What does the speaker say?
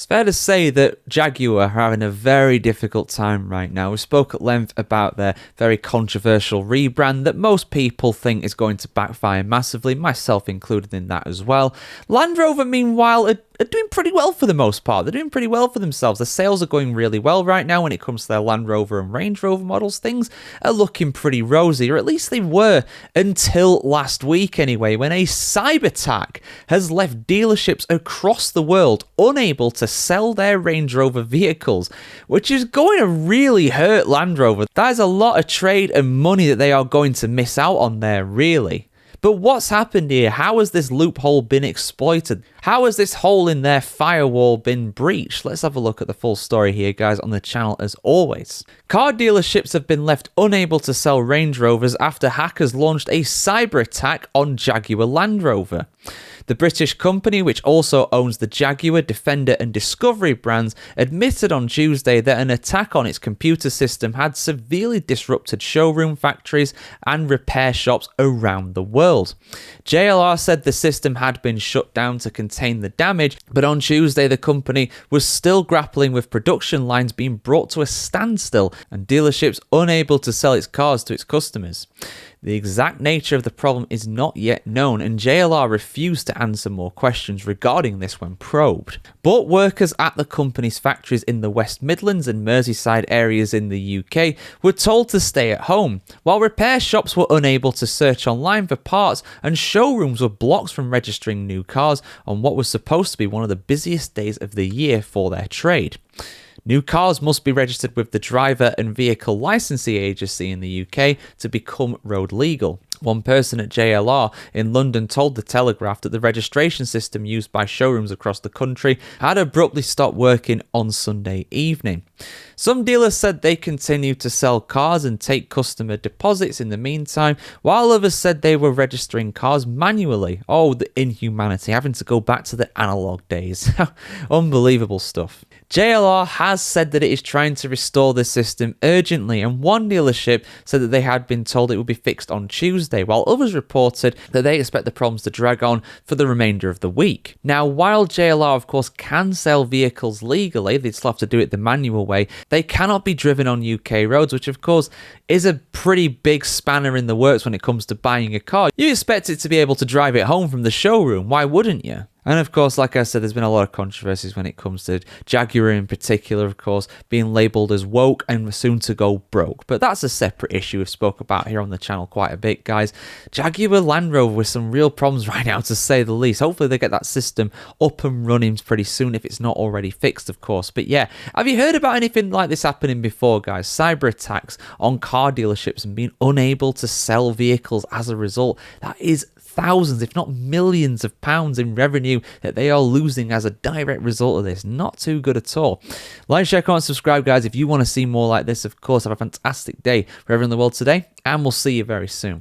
fair to say that Jaguar are having a very difficult time right now. We spoke at length about their very controversial rebrand that most people think is going to backfire massively, myself included in that as well. Land Rover, meanwhile, are doing pretty well for the most part. They're doing pretty well for themselves. The sales are going really well right now when it comes to their Land Rover and Range Rover models. Things are looking pretty rosy, or at least they were until last week anyway, when a cyber attack has left dealerships across the world unable to sell their Range Rover vehicles, which is going to really hurt Land Rover. That is a lot of trade and money that they are going to miss out on there, really. But what's happened here? How has this loophole been exploited? How has this hole in their firewall been breached? Let's have a look at the full story here, guys, on the channel as always. Car dealerships have been left unable to sell Range Rovers after hackers launched a cyber attack on Jaguar-Land Rover. The British company, which also owns the Jaguar, Defender and Discovery brands, admitted on Tuesday that an attack on its computer system had severely disrupted showroom factories and repair shops around the world. JLR said the system had been shut down to contain the damage, but on Tuesday the company was still grappling with production lines being brought to a standstill and dealerships unable to sell its cars to its customers. The exact nature of the problem is not yet known, and JLR refused to answer more questions regarding this when probed. But workers at the company's factories in the West Midlands and Merseyside areas in the UK were told to stay at home, while repair shops were unable to search online for parts and showrooms were blocked from registering new cars on what was supposed to be one of the busiest days of the year for their trade. New cars must be registered with the Driver and Vehicle Licensing Agency in the UK to become road legal. One person at JLR in London told The Telegraph that the registration system used by showrooms across the country had abruptly stopped working on Sunday evening. Some dealers said they continued to sell cars and take customer deposits in the meantime, while others said they were registering cars manually. Oh, the inhumanity, having to go back to the analog days. Unbelievable stuff. JLR has said that it is trying to restore the system urgently, and one dealership said that they had been told it would be fixed on Tuesday, while others reported that they expect the problems to drag on for the remainder of the week. Now, while JLR of course can sell vehicles legally, they still have to do it the manual way, they cannot be driven on UK roads, which of course is a pretty big spanner in the works when it comes to buying a car. You expect it to be able to drive it home from the showroom, why wouldn't you? And of course, like I said, there's been a lot of controversies when it comes to Jaguar in particular, of course, being labelled as woke and soon to go broke. But that's a separate issue we've spoke about here on the channel quite a bit, guys. Jaguar Land Rover with some real problems right now, to say the least. Hopefully they get that system up and running pretty soon if it's not already fixed, of course. But yeah, have you heard about anything like this happening before, guys? Cyber attacks on car dealerships and being unable to sell vehicles as a result. That is thousands, if not millions of pounds in revenue that they are losing as a direct result of this. Not too good at all. Like, share, comment, subscribe, guys, if you want to see more like this. Of course, have a fantastic day wherever in the world today, and we'll see you very soon.